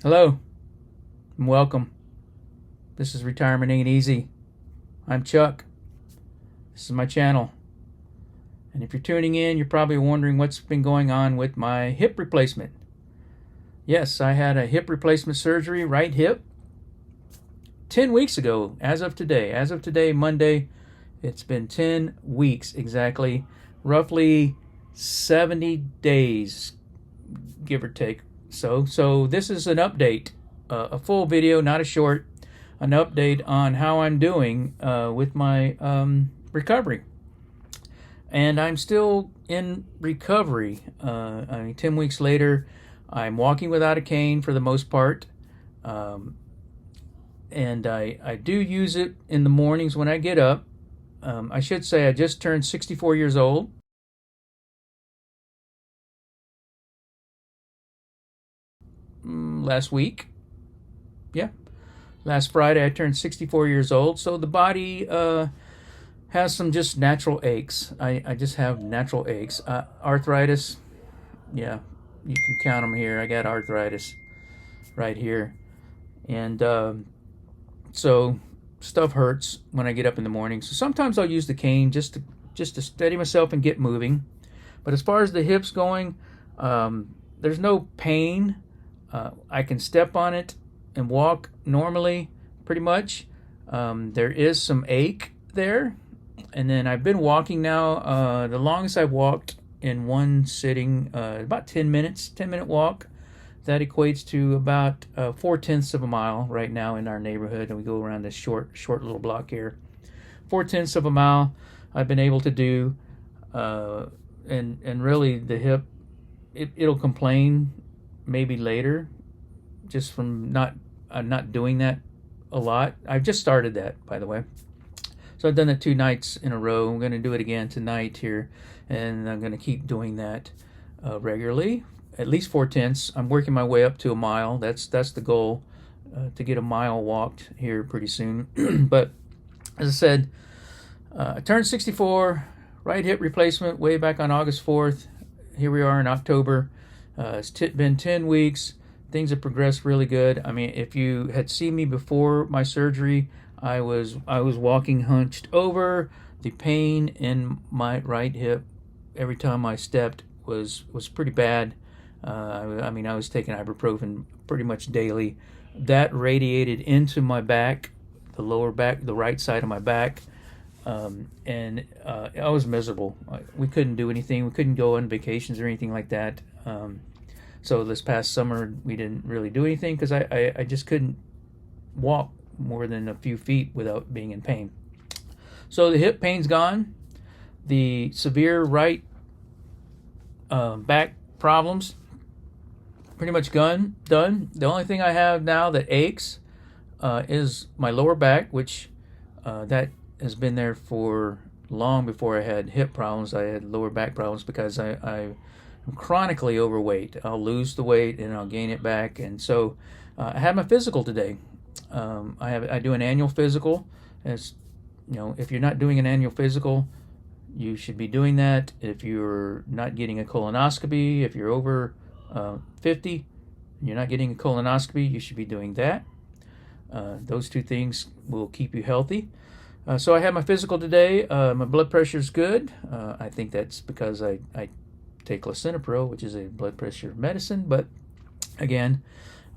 Hello and welcome. This is Retirement Ain't Easy. I'm Chuck. This is my channel. And if you're tuning in, you're probably wondering what's been going on with my hip replacement. Yes, I had a hip replacement surgery, right hip, 10 weeks ago, as of today. As of today, Monday, it's been 10 weeks exactly, roughly 70 days, give or take. So this is an update, a full video, not a short, an update on how I'm doing with my recovery. And I'm still in recovery. 10 weeks later, I'm walking without a cane for the most part. And I do use it in the mornings when I get up. I should say I just turned 64 years old. Last week. Yeah. Last Friday I turned 64 years old. So the body has some just natural aches. I just have natural aches. Arthritis. Yeah. You can count them here. I got arthritis right here. And so stuff hurts when I get up in the morning. So sometimes I'll use the cane just to steady myself and get moving. But as far as the hips going, there's no pain. I can step on it and walk normally, pretty much. There is some ache there. And then I've been walking now. The longest I've walked in one sitting, about 10 minutes, 10-minute walk. That equates to about 4/10 of a mile right now in our neighborhood. And we go around this short little block here. 4/10 of a mile I've been able to do. And really the hip, it'll complain maybe later, just from not doing that a lot. I've just started that, by the way. So I've done it 2 nights in a row. I'm going to do it again tonight here, and I'm going to keep doing that regularly, at least 4/10. I'm working my way up to a mile. That's the goal, to get a mile walked here pretty soon. But as I said, I turned 64, right hip replacement way back on August 4th. Here we are in October. It's been 10 weeks. Things have progressed really good. I mean, if you had seen me before my surgery, I was walking hunched over. The pain in my right hip every time I stepped was pretty bad. I mean, I was taking ibuprofen pretty much daily. That radiated into my back, the lower back, the right side of my back. And I was miserable. We couldn't do anything. We couldn't go on vacations or anything like that. So this past summer we didn't really do anything because I just couldn't walk more than a few feet without being in pain. So the hip pain's gone. The severe right back problems pretty much done. The only thing I have now that aches is my lower back, which that has been there for long before I had hip problems. I had lower back problems because I'm chronically overweight. I'll lose the weight and I'll gain it back. And so I had my physical today. I do an annual physical. As you know, if you're not doing an annual physical, you should be doing that. If you're not getting a colonoscopy, if you're over 50 and you're not getting a colonoscopy, you should be doing that. Those 2 things will keep you healthy. So I had my physical today. My blood pressure is good. I think that's because I take lisinopril, which is a blood pressure medicine. But again,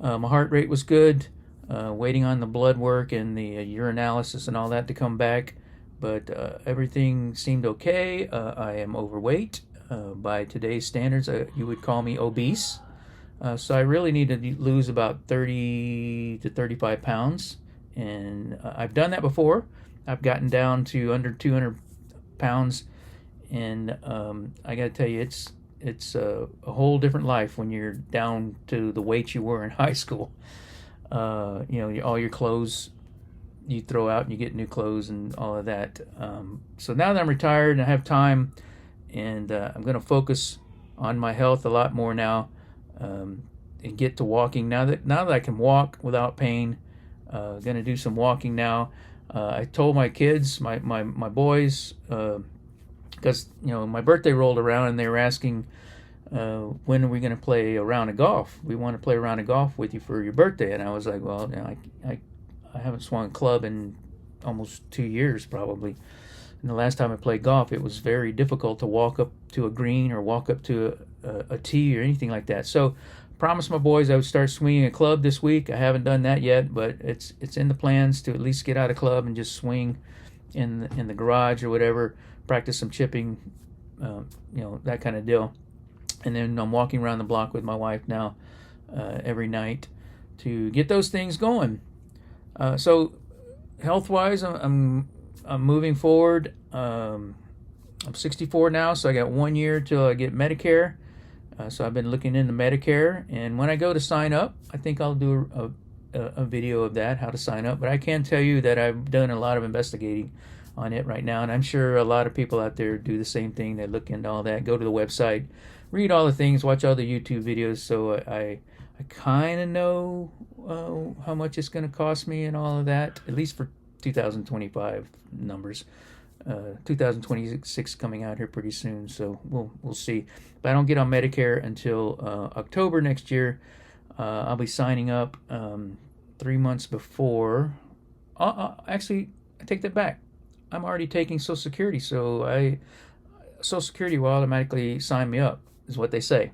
my heart rate was good. Waiting on the blood work and the urinalysis and all that to come back. But everything seemed okay. I am overweight. By today's standards, you would call me obese. So I really need to lose about 30 to 35 pounds. And I've done that before. I've gotten down to under 200 pounds. And I got to tell you, it's a whole different life when you're down to the weight you were in high school. You know, all your clothes you throw out and you get new clothes and all of that. So now that I'm retired and I have time, and I'm going to focus on my health a lot more now, and get to walking now that I can walk without pain. Going to do some walking now. I told my kids, my boys, because you know my birthday rolled around and they were asking when are we going to play a round of golf? We want to play a round of golf with you for your birthday. And I was like, well, I haven't swung a club in almost 2 years probably. And the last time I played golf, it was very difficult to walk up to a green or walk up to a tee or anything like that. So I promised my boys I would start swinging a club this week. I haven't done that yet, but it's in the plans to at least get out a club and just swing in the garage or whatever, practice some chipping, that kind of deal. And then I'm walking around the block with my wife now every night to get those things going. So health-wise, I'm moving forward. I'm 64 now, so I got 1 year till I get Medicare. So I've been looking into Medicare, and when I go to sign up, I think I'll do a video of that, how to sign up. But I can tell you that I've done a lot of investigating on it right now, and I'm sure a lot of people out there do the same thing. They look into all that, go to the website, read all the things, watch all the YouTube videos, so I kind of know how much it's going to cost me and all of that, at least for 2025 numbers. 2026 coming out here pretty soon, so we'll see. But I don't get on Medicare until October next year. I'll be signing up 3 months before. Actually, I take that back. I'm already taking Social Security, so Social Security will automatically sign me up, is what they say.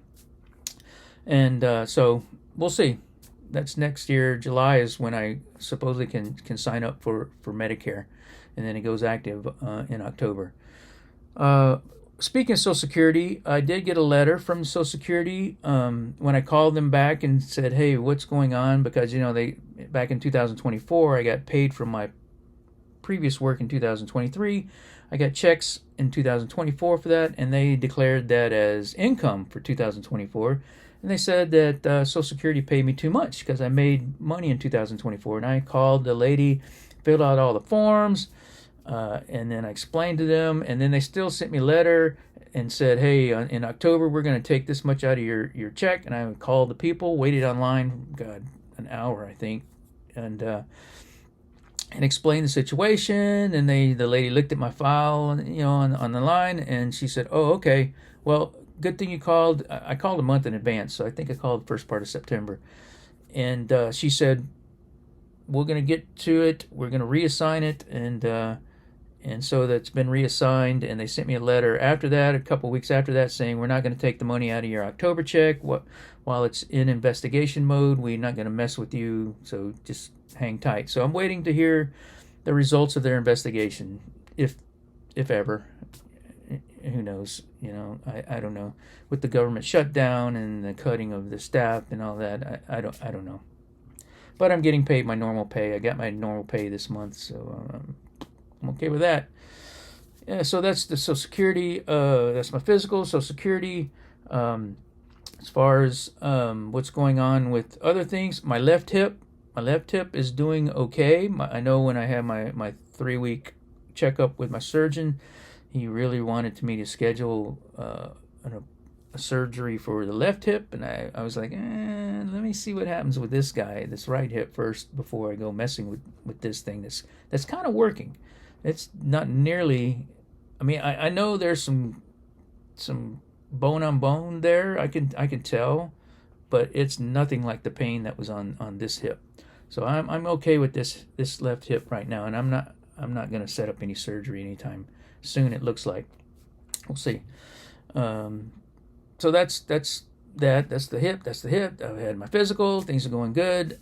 And so we'll see. That's next year. July is when I supposedly can sign up for Medicare, and then it goes active in October. Speaking of Social Security, I did get a letter from Social Security when I called them back and said, hey, what's going on? Because, back in 2024, I got paid from my previous work in 2023. I got checks in 2024 for that, and they declared that as income for 2024. And they said that Social Security paid me too much because I made money in 2024. And I called the lady, filled out all the forms, and then I explained to them. And then they still sent me a letter and said, hey, in October, we're going to take this much out of your check. And I called the people, waited online, an hour, I think, and explained the situation. And the lady looked at my file, on the line, and she said, oh, okay, well, good thing you called. I called a month in advance, so I think I called the first part of September. And she said, we're going to get to it. We're going to reassign it. And so that's been reassigned. And they sent me a letter after that, a couple weeks after that, saying we're not going to take the money out of your October check. While it's in investigation mode, we're not going to mess with you. So just hang tight. So I'm waiting to hear the results of their investigation, if ever. Who knows? I don't know. With the government shutdown and the cutting of the staff and all that, I don't know. But I'm getting paid my normal pay. I got my normal pay this month, so I'm okay with that. Yeah, so that's the Social Security. That's my physical Social Security. As far as what's going on with other things, my left hip is doing okay. I know when I had my 3-week checkup with my surgeon, he really wanted me to schedule a surgery for the left hip, and I was like, let me see what happens with this right hip first before I go messing with this thing that's kind of working. It's not nearly. I mean, I know there's some bone on bone there. I can tell, but it's nothing like the pain that was on this hip. So I'm okay with this left hip right now, and I'm not going to set up any surgery anytime soon. It looks like. We'll see. So that's the hip. I've had my physical. Things are going good.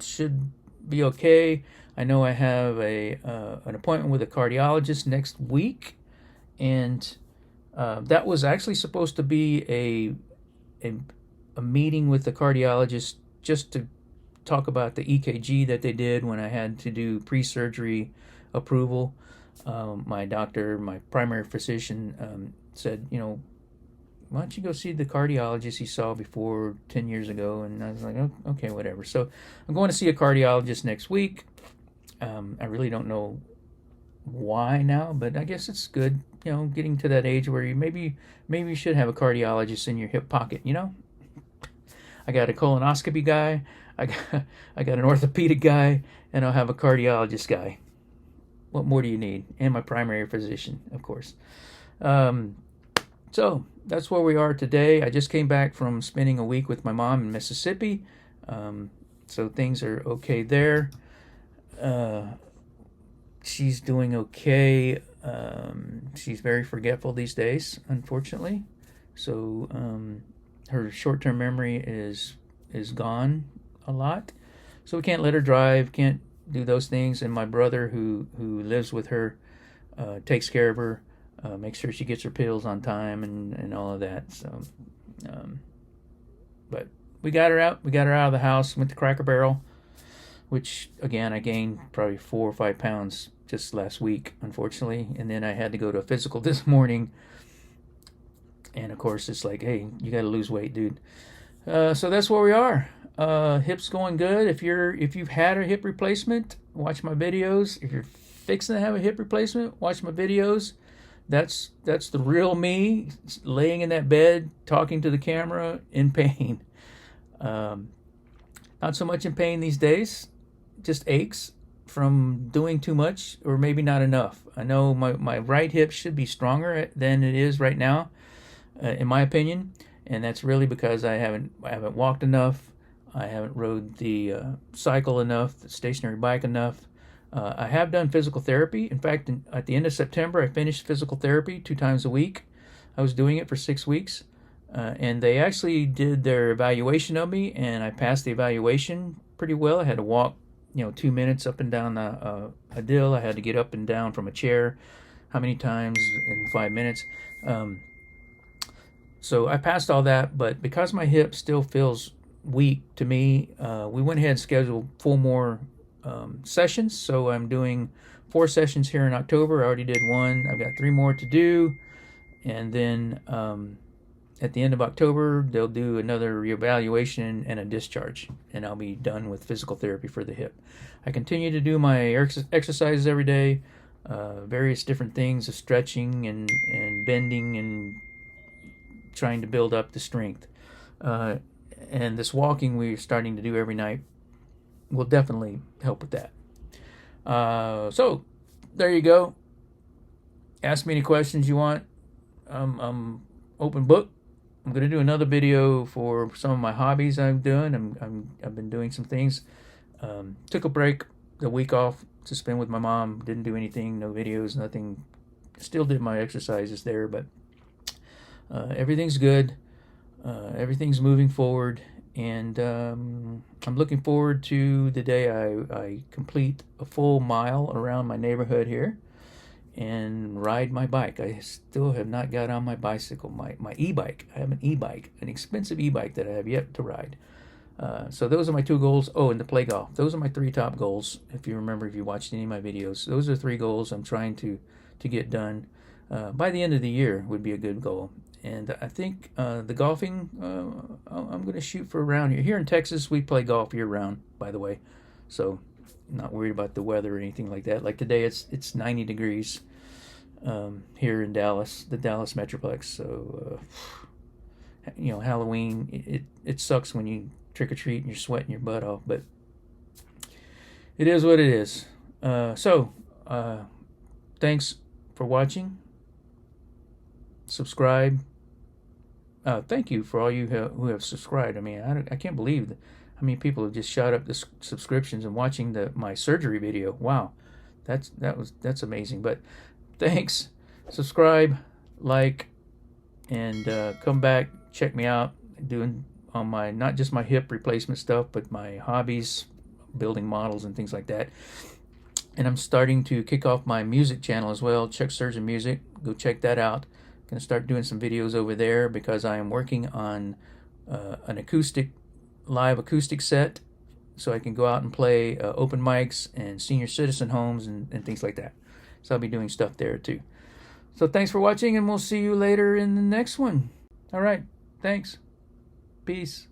Should be okay. I know I have an appointment with a cardiologist next week, and that was actually supposed to be a meeting with the cardiologist just to talk about the EKG that they did when I had to do pre-surgery approval. My doctor, my primary physician, said, why don't you go see the cardiologist you saw before 10 years ago? And I was like, oh, okay, whatever. So I'm going to see a cardiologist next week. I really don't know why now, but I guess it's good, getting to that age where maybe you should have a cardiologist in your hip pocket, I got a colonoscopy guy, I got an orthopedic guy, and I'll have a cardiologist guy. What more do you need? And my primary physician, of course. So that's where we are today. I just came back from spending a week with my mom in Mississippi, so things are okay there. She's doing okay. She's very forgetful these days, unfortunately. So her short-term memory is gone a lot. So we can't let her drive, can't do those things. And my brother, who lives with her, takes care of her, makes sure she gets her pills on time, and all of that. So, but we got her out. We got her out of the house. Went to Cracker Barrel, which again I gained probably 4 or 5 pounds just last week, unfortunately. And then I had to go to a physical this morning. And of course, it's like, hey, you got to lose weight, dude. So that's where we are. Hip's going good. If you've had a hip replacement, watch my videos. If you're fixing to have a hip replacement, watch my videos. That's the real me, laying in that bed, talking to the camera, in pain. Not so much in pain these days, just aches from doing too much or maybe not enough. I know my right hip should be stronger than it is right now, in my opinion, and that's really because I haven't walked enough. I haven't rode the cycle enough, the stationary bike enough. I have done physical therapy. In fact, at the end of September, I finished physical therapy 2 times a week. I was doing it for 6 weeks, and they actually did their evaluation of me, and I passed the evaluation pretty well. I had to walk, 2 minutes up and down a dill. I had to get up and down from a chair, how many times in 5 minutes. So I passed all that, but because my hip still feels week to me, we went ahead and scheduled 4 more sessions. So I'm doing 4 sessions here in October. I already did 1. I've got 3 more to do, and then at the end of October they'll do another reevaluation and a discharge, and I'll be done with physical therapy for the hip. I continue to do my exercises every day, various different things of stretching and bending and trying to build up the strength. And this walking we're starting to do every night will definitely help with that. So there you go. Ask me any questions you want. I'm open book. I'm going to do another video for some of my hobbies I'm doing. I've been doing some things. Took a break, the week off to spend with my mom. Didn't do anything, no videos, nothing. Still did my exercises there, but everything's good. Everything's moving forward, and I'm looking forward to the day I complete a full mile around my neighborhood here and ride my bike. I still have not got on my bicycle, my e-bike. I have an e-bike, an expensive e-bike that I have yet to ride. So those are my 2 goals. Oh, and to play golf. Those are my 3 top goals. If you remember, if you watched any of my videos, those are 3 goals I'm trying to get done. By the end of the year would be a good goal. And I think the golfing, I'm going to shoot for around here. Here in Texas, we play golf year-round, by the way. So I'm not worried about the weather or anything like that. Like today, it's 90 degrees here in Dallas, the Dallas Metroplex. So, Halloween, it sucks when you trick-or-treat and you're sweating your butt off. But it is what it is. Thanks for watching. Subscribe. Thank you for all you who have subscribed. I mean, I can't believe how many people have just shot up the subscriptions and watching my surgery video. Wow, that's amazing. But thanks. Subscribe, like, and come back. Check me out. Doing on my not just my hip replacement stuff, but my hobbies, building models and things like that. And I'm starting to kick off my music channel as well. Chuck Surgeon Music. Go check that out. Going to start doing some videos over there because I am working on an live acoustic set, so I can go out and play open mics and senior citizen homes and things like that. So I'll be doing stuff there too. So thanks for watching, and we'll see you later in the next one. All right, thanks. Peace.